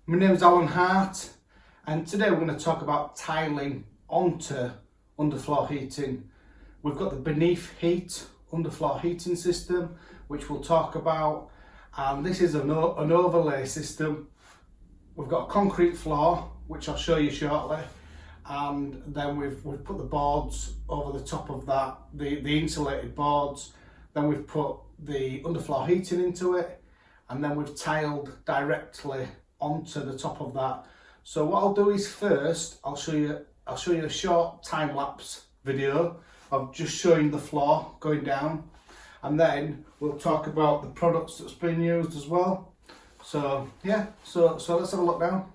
My name is Alan Hart, and today we're going to talk about tiling onto underfloor heating. We've got the beneath heat underfloor heating system, which we'll talk about, and this is an overlay system. We've got a concrete floor, which I'll show you shortly, and then we've put the boards over the top of that, the insulated boards. Then we've put the underfloor heating into it, and then we've tiled directly onto the top of that. So what I'll do is first I'll show you a short time lapse video of just showing the floor going down, and then we'll talk about the products that's been used as well. So yeah, so let's have a look now.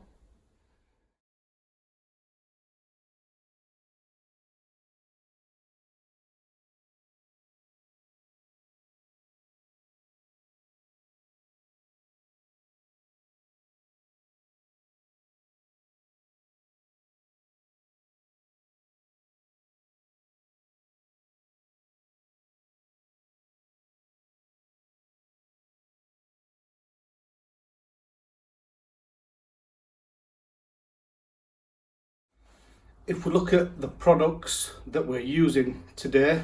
If we look at the products that we're using today,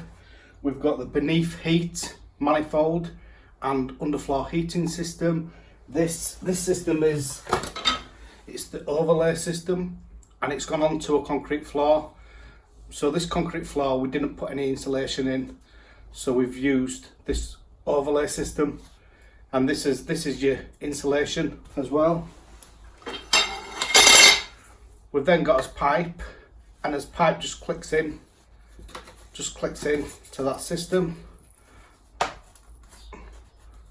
we've got the beneath heat manifold and underfloor heating system. This system it's the overlay system, and it's gone onto a concrete floor. So this concrete floor, we didn't put any insulation in, so we've used this overlay system, and this is your insulation as well. We've then got us pipe, and as pipe just clicks in to that system,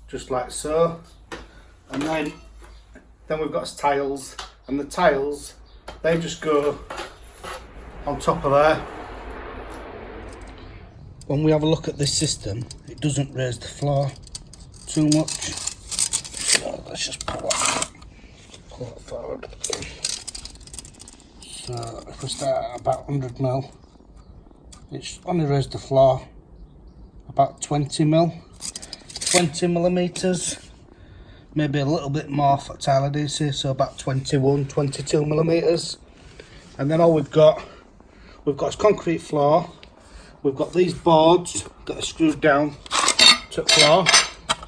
just like so. And then we've got us tiles, and the tiles, they just go on top of there. When we have a look at this system, it doesn't raise the floor too much. So let's just pull that forward. So if we start at about 100mm, it's only raised the floor about 20mm, 20mm, maybe a little bit more for tile adhesive, so about 22mm. And then all we've got this concrete floor. We've got these boards that are screwed down to the floor,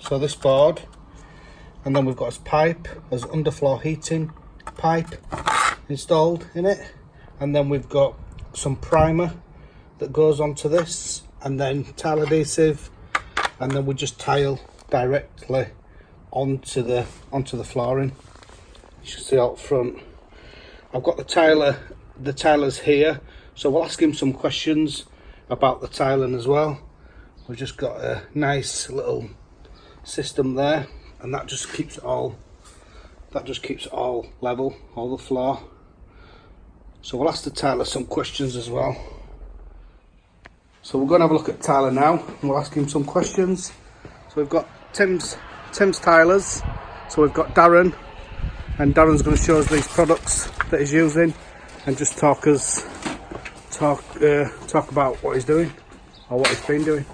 so this board, and then we've got this pipe as underfloor heating pipe installed in it, and then we've got some primer that goes onto this, and then tile adhesive, and then we just tile directly onto the flooring. You should see out front. I've got the tilers here, so we'll ask him some questions about the tiling as well. We've just got a nice little system there, and that just keeps it all level, all the floor. So we'll ask the tiler some questions as well. So we're going to have a look at Tyler now, and we'll ask him some questions. So we've got Tim's tilers. So we've got Darren, and Darren's going to show us these products that he's using, and just talk about what he's doing, or what he's been doing.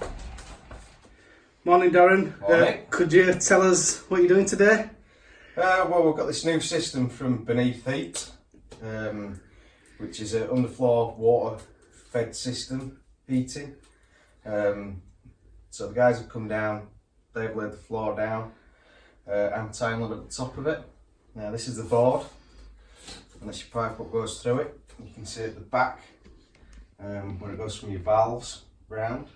Morning, Darren. Morning. Could you tell us what you're doing today? Well, we've got this new system from Beneath Heat, which is an underfloor water fed system heating. So the guys have come down, they've laid the floor down, and tiling at the top of it. Now this is the board, and this your pipe what goes through it. You can see at the back where it goes from your valves round.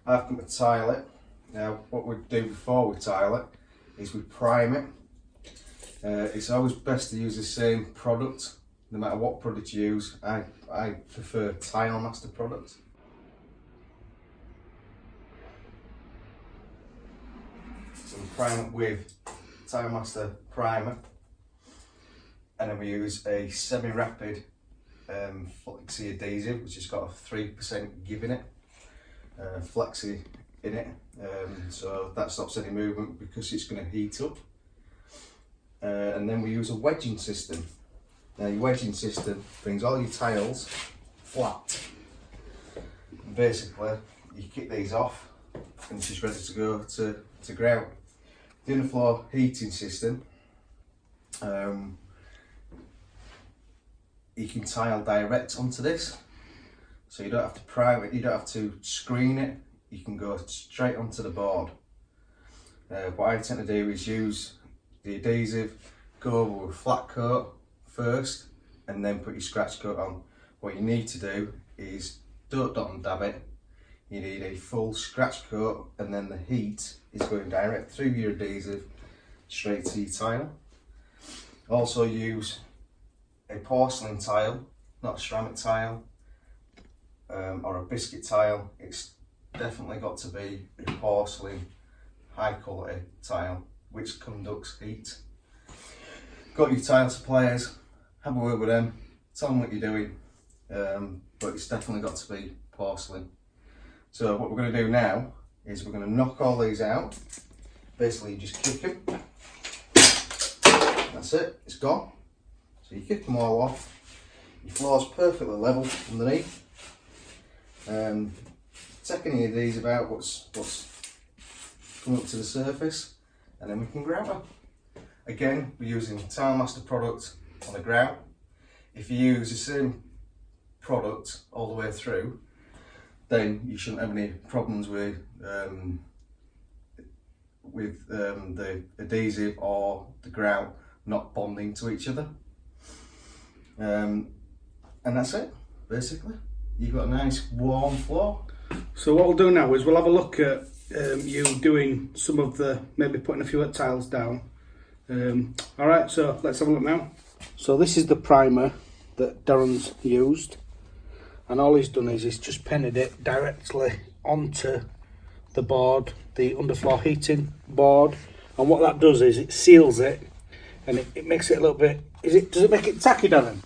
I've come to tile it. Now what we do before we tile it is we prime it. It's always best to use the same product, no matter what product you use. I prefer Tile Master product. So we prime it with Tile Master primer, and then we use a semi-rapid flexi adhesive, which has got a 3% give in it, flexi in it, so that stops any movement because it's going to heat up. And then we use a wedging system. Now your wedging system brings all your tiles flat. And basically you kick these off and it's just ready to go to grout. The underfloor heating system you can tile direct onto this, so you don't have to prime it, you don't have to screen it, you can go straight onto the board. What I tend to do is use the adhesive, go over with a flat coat first, and then put your scratch coat on. What you need to do is don't dot and dab it, you need a full scratch coat, and then the heat is going direct through your adhesive straight to your tile. Also use a porcelain tile, not a ceramic tile, or a biscuit tile. It's definitely got to be a porcelain high quality tile which conducts heat. Got your tile suppliers, have a word with them, tell them what you're doing, but it's definitely got to be porcelain. So what we're going to do now is we're going to knock all these out. Basically you just kick them, that's it, it's gone. So you kick them all off, your floor's perfectly level underneath. Take any of these about what's come up to the surface, and then we can grout them. Again, we're using TileMaster product on the grout. If you use the same product all the way through, then you shouldn't have any problems with the adhesive or the grout not bonding to each other. And that's it, basically. You've got a nice warm floor. So what we'll do now is we'll have a look at you doing some of the, maybe putting a few tiles down. Alright, so let's have a look now. So this is the primer that Darren's used, and all he's done is he's just painted it directly onto the board, the underfloor heating board, and what that does is it seals it, and it makes it a little bit, does it make it tacky, Darren?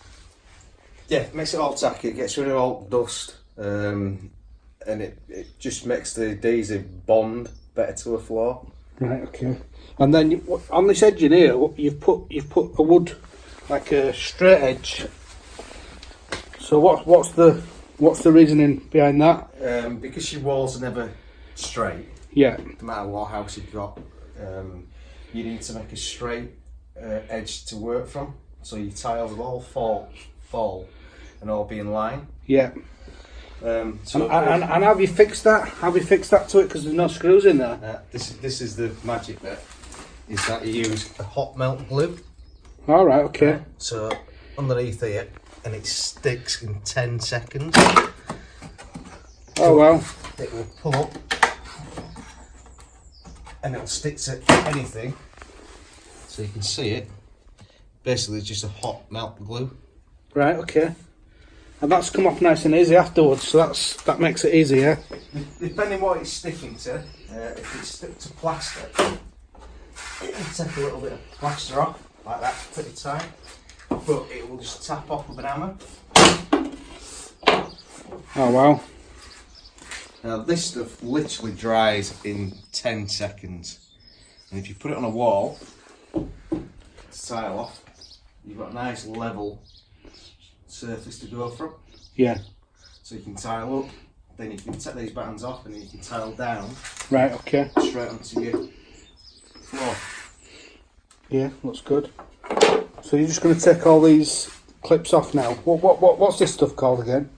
Yeah, it makes it all tacky, it gets rid of all dust, and it just makes the adhesive bond better to a floor. Right, okay. And then on this edge in here, you've put a wood, like a straight edge. So what's the reasoning behind that? Because your walls are never straight. Yeah. No matter what house you've got, you need to make a straight edge to work from. So your tiles will all fall and all be in line. Yeah. So and have you fixed that? Have you fixed that to it? Because there's no screws in there. This is the magic bit. Is that you use a hot melt glue. All right. Okay. So underneath here, and it sticks in 10 seconds. Oh wow. It will pull up, and it'll stick to anything. So you can see it. Basically, it's just a hot melt glue. Right. Okay. And that's come off nice and easy afterwards, so that makes it easier. Depending what it's sticking to, if it's stuck to plastic, it'll take a little bit of plaster off, like that, pretty tight, but it will just tap off with an hammer. Oh wow. Now this stuff literally dries in 10 seconds, and if you put it on a wall to tile off, you've got a nice level surface to go from. Yeah. So you can tile up, then you can take these buttons off, and then you can tile down. Right. Okay. Straight onto your floor. Yeah, looks good. So you're just going to take all these clips off now. What's this stuff called again?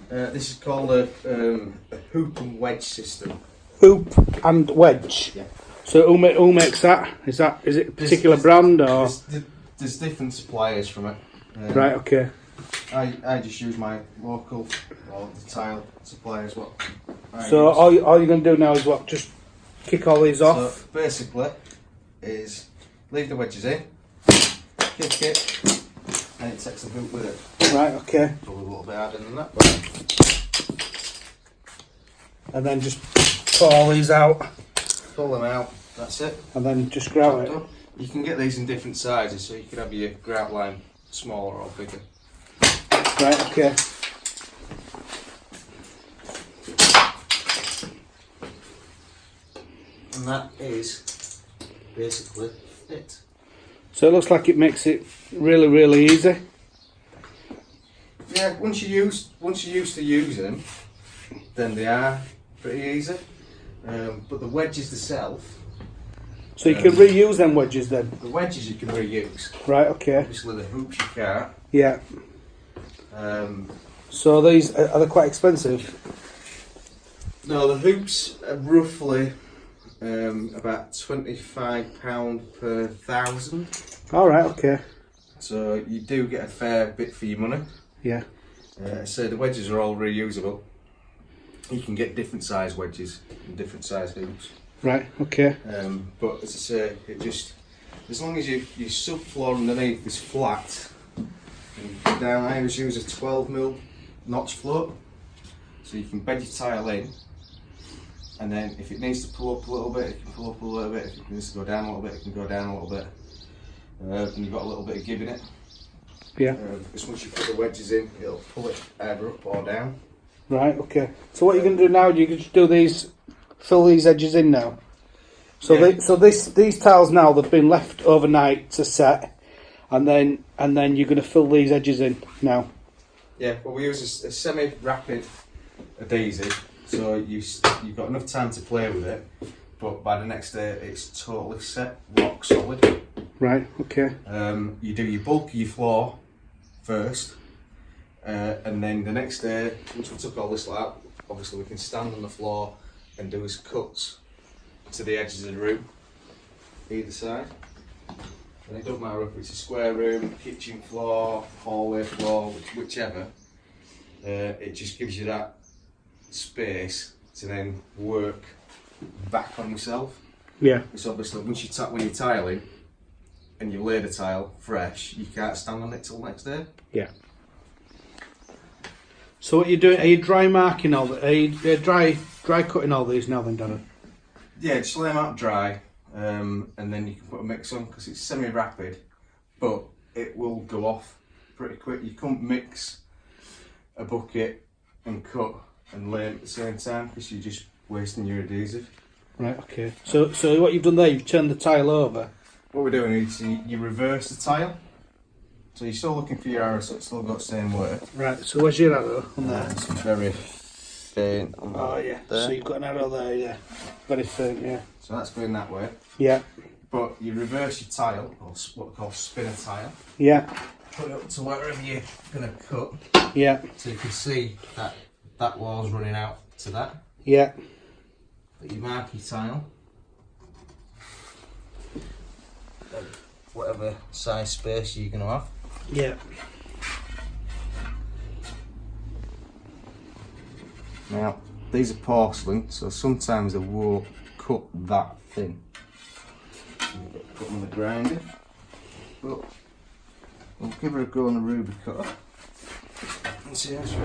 This is called a hoop and wedge system. Hoop and wedge. Yeah. So who makes that? Is it a particular brand or? There's different suppliers from it. Right. Okay. I just use my local or the tile suppliers. So all you're going to do now is what? Just kick all these off. So basically, is leave the wedges in, kick it, and it takes the hoop with it. Right. Okay. Probably a little bit harder than that. But And then just pull all these out. Pull them out. That's it. And then just grout it. You can get these in different sizes, so you can have your grout line smaller or bigger. Right, okay. And that is basically it. So it looks like it makes it really, really easy. Yeah, once you're used to using them, then they are pretty easy. But the wedges themselves. So you can reuse them wedges then? The wedges you can reuse. Right, okay. Obviously the hoops you can't. Yeah. So these are they quite expensive? No, the hoops are roughly about £25 per 1,000. All right, okay. So you do get a fair bit for your money. Yeah. So the wedges are all reusable. You can get different size wedges and different size hoops. Right, okay. But as I say, it just, as long as your subfloor underneath is flat, and down I always use a 12mm notch float, so you can bed your tile in, and then if it needs to pull up a little bit, it can pull up a little bit. If it needs to go down a little bit, it can go down a little bit. And you've got a little bit of give in it. Yeah. As once you put the wedges in, it'll pull it either up or down. Right, okay. So what are you going to do now? You can just do these, fill these edges in now. So Yeah. these tiles now, they've been left overnight to set, and then you're going to fill these edges in now. Yeah, well we use a semi-rapid adhesive, so you've got enough time to play with it, but by the next day it's totally set, rock solid. Right, okay. You do your bulk of your floor first, and then the next day, once we took all this out, obviously we can stand on the floor and do his cuts to the edges of the room, either side. And it doesn't matter if it's a square room, kitchen floor, hallway floor, whichever. It just gives you that space to then work back on yourself. Yeah. Because obviously when you're tiling and you lay the tile fresh, you can't stand on it till next day. Yeah. So what are you doing? Are you dry marking all the? Are you dry cutting all these now then, Darren? Yeah, just lay them out dry, and then you can put a mix on because it's semi-rapid, but it will go off pretty quick. You can't mix a bucket and cut and lay it at the same time because you're just wasting your adhesive. Right, okay. So what you've done there, you've turned the tile over. What we're doing is you reverse the tile, so you're still looking for your arrow, so it's still got the same way. Right, so where's your arrow on there? It's very faint. Oh yeah, there. so you've got an arrow there, yeah. Very faint, yeah. So that's going that way. Yeah. But you reverse your tile, or what we call spin a tile. Yeah. Put it up to wherever you're going to cut. Yeah. So you can see that wall's running out to that. Yeah. But you mark your tile. Whatever size space you're going to have. Yeah. Now, these are porcelain, so sometimes they won't cut that thin. So you've got to put them on the grinder. But we'll give her a go on the ruby cutter and see how she goes.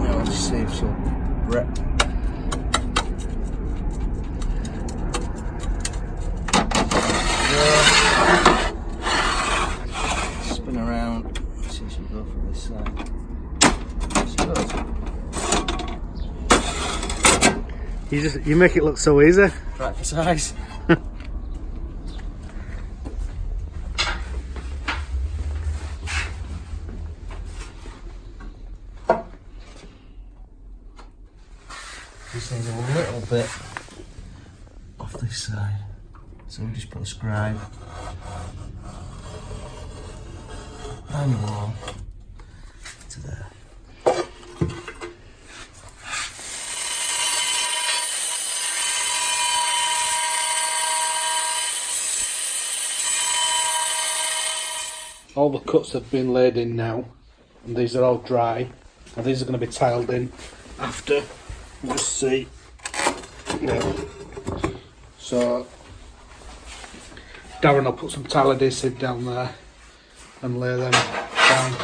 Now let's save some rep. Spin around, see if she can go from this side. She goes. You make it look so easy. Right for size. Just needs a little bit off this side. So we just put a scribe down the wall to there. All the cuts have been laid in now, and these are all dry, and these are going to be tiled in after. You just see. Yeah. So Darren will put some tile adhesive down there and lay them down.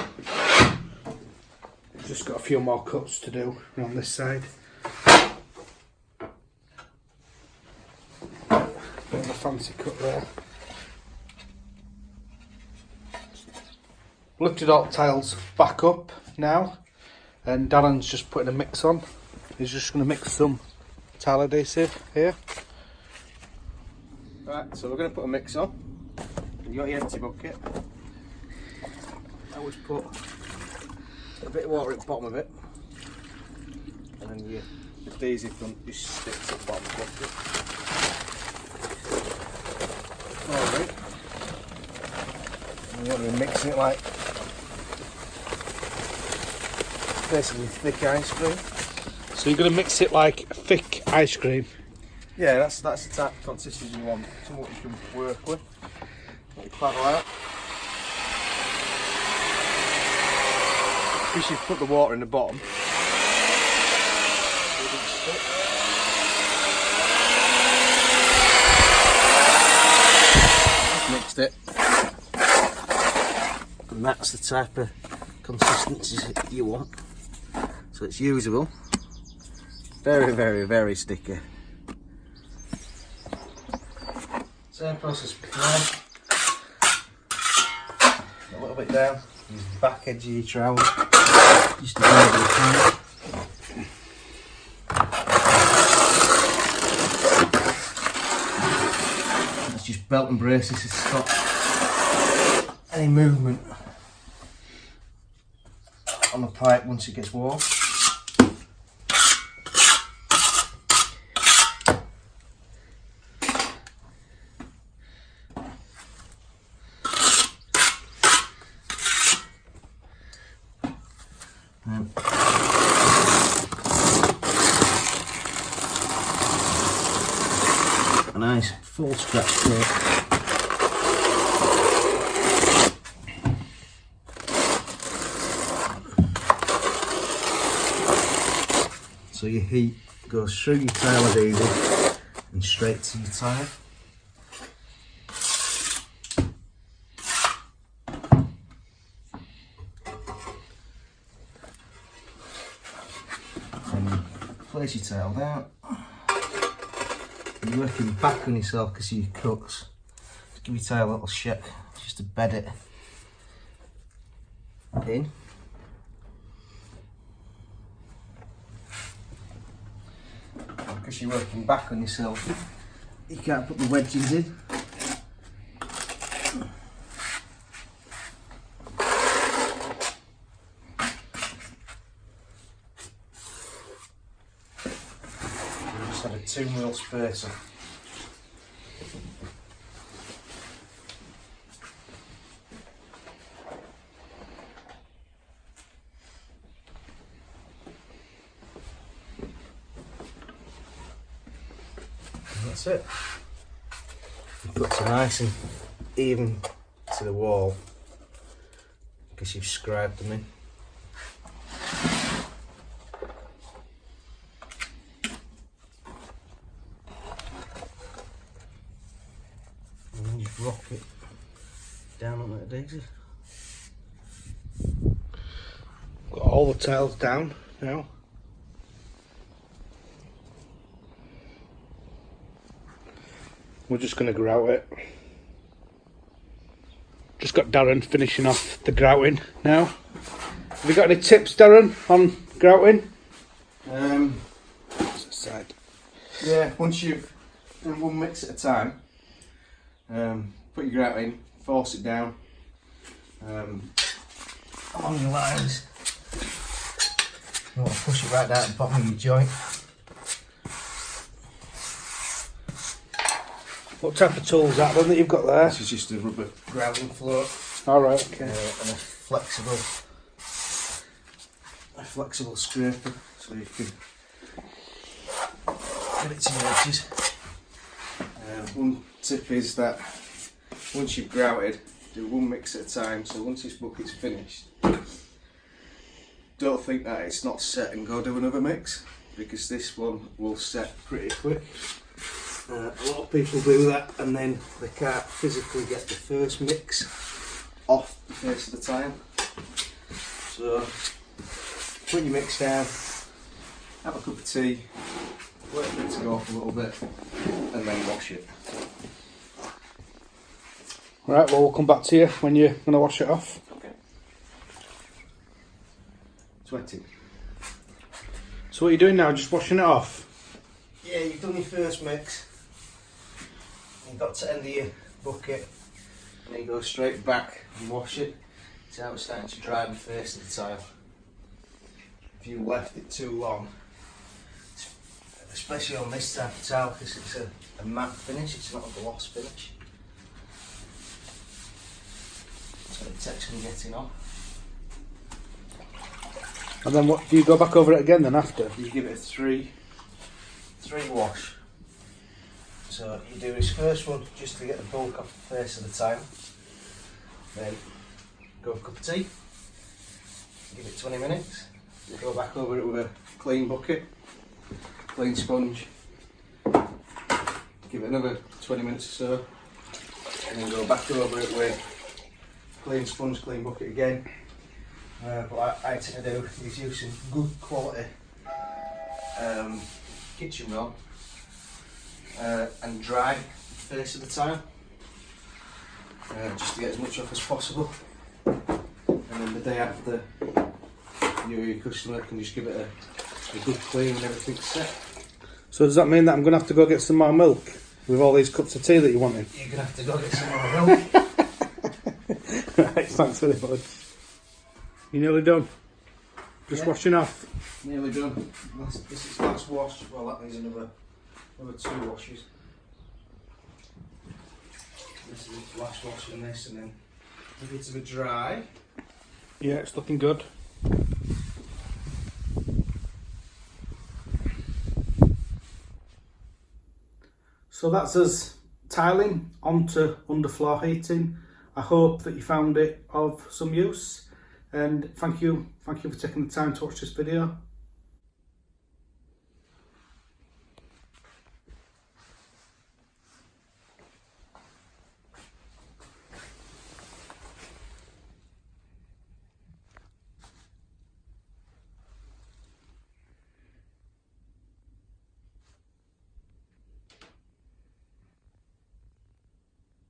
Just got a few more cuts to do around this side. Bit of a fancy cut there. Lifted all tiles back up now, and Darren's just putting a mix on. He's just going to mix some tile adhesive here. Right, so we're going to put a mix on. You got your empty bucket. I always put a bit of water at the bottom of it, and then you adhesive don't just stick to the bottom of the bucket. Alright. You want to be mixing it like basically thick ice cream. So you're going to mix it like thick ice cream? Yeah, that's the type of consistency you want. Something you can work with. Let you paddle out. You should put the water in the bottom. Mixed it. And that's the type of consistency you want. So it's usable. Very, very, very sticky. Same process before. A little bit down. Use the back edge of your trowel. Just to hold it tight. It's just belt and braces to stop any movement on the pipe once it gets warm. A nice full scratch coat. So your heat goes through your tile adhesive and straight to your tile. And place your tile down. You're working back on yourself because of your cuts. Just give your tile a little shake just to bed it in. Because you're working back on yourself, you can't put the wedges in. Just have a 2mm spacer. That's it. Put some nice and even to the wall because you've scribed them in. And then just rock it down on that adhesive. Got all the tiles down now. We're just going to grout it. Just got Darren finishing off the grouting now. Have you got any tips, Darren, on grouting? Side. Yeah, once you've done one mix at a time, put your grout in, force it down along your lines. You want to push it right down to the bottom of your joint. What type of tool is that one that you've got there? This is just a rubber grouting float. Alright, okay. And a flexible scraper, so you can get it to your edges. One tip is that once you've grouted, do one mix at a time. So once this bucket's finished, don't think that it's not set and go do another mix, because this one will set pretty quick. A lot of people do that and then they can't physically get the first mix off the face of the tile. So put your mix down, have a cup of tea, wait for it to go off a little bit and then wash it. Right, well we'll come back to you when you're going to wash it off. Okay. It's wetting. So what are you doing now, just washing it off? Yeah, you've done your first mix. You've got to end of your bucket and then you go straight back and wash it. See how it's starting to dry on the face of the tile. If you left it too long, it's especially on this type of tile, because it's a matte finish, it's not a gloss finish. So it takes some getting off. And then what, do you go back over it again then after? You give it a three wash. So you do this first one just to get the bulk off the face of the tile. Then go a cup of tea, give it 20 minutes, go back over it with a clean bucket, clean sponge, give it another 20 minutes or so, and then go back over it with clean sponge, clean bucket again. But what I tend to do is use some good quality kitchen roll and dry the face of the tile, just to get as much off as possible. And then the day after, you or your customer can just give it a good clean and everything's set. So does that mean that I'm going to have to go get some more milk with all these cups of tea that you're wanting? You're going to have to go get some more milk. Right, thanks very much. You nearly done? Just washing off? Nearly done. This is last wash. Well, that needs another 2 washes. This is the last wash in this, and then give it to be dry. Yeah, it's looking good. So that's us tiling onto underfloor heating. I hope that you found it of some use, and thank you for taking the time to watch this video.